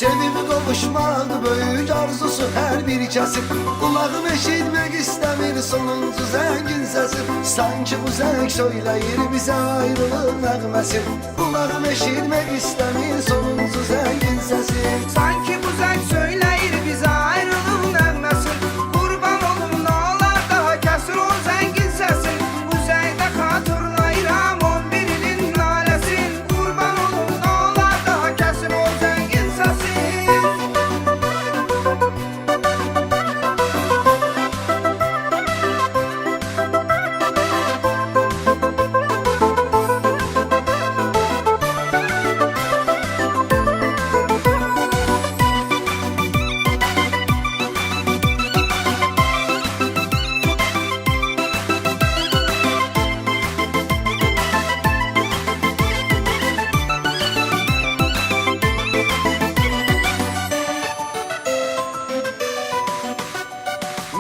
Sevip kavuşmak büyük arzusu her bir kesim. Kulağım eşitmek istemir sonuncu zengin sesim. Sanki bu zevk söyleyir bize ayrılık nəğməsi. Kulağım eşitmek istemir sonuncu zengin sesim. Sanki bu zevk söyleyir bize ayrılık nəğməsi. Kurban olum ne olar daha kesir o zengin sesin. Bu zevkte hatırlayıram 11 ilin nalesin. Kurban olum ne olar daha kesir o zengin sesin.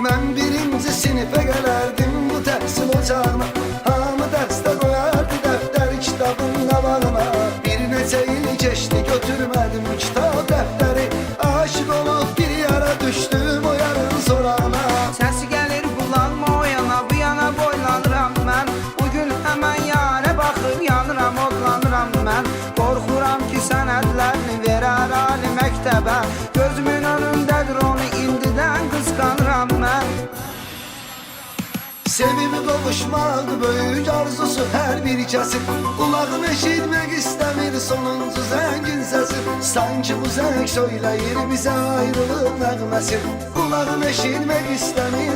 Ben birinci sinife gelerdim bu tersin ocağına. Hamı derste koyardı defter kitabın davağına. Bir neçe il geçti götürmedim kitap defteri. Aşık olup bir yara düştüm o yarın sorana. Səsi gəlir bulanma o yana bu yana boylanıram mən. Bugün həmən yara baxıb yanıram odlanıram mən. Qorxuram ki sənədlərini verər ali məktəbə. Gözümün önündədir onu indidən qısqanıram mən. Sevip kavuşmak büyük arzusu her bir kesim. Kulağım eşitmek istemir sonuncu zengin sesim. Sanki bu zevk söyleyir bize ayrılık nəğməsi. Kulağım eşitmek istemir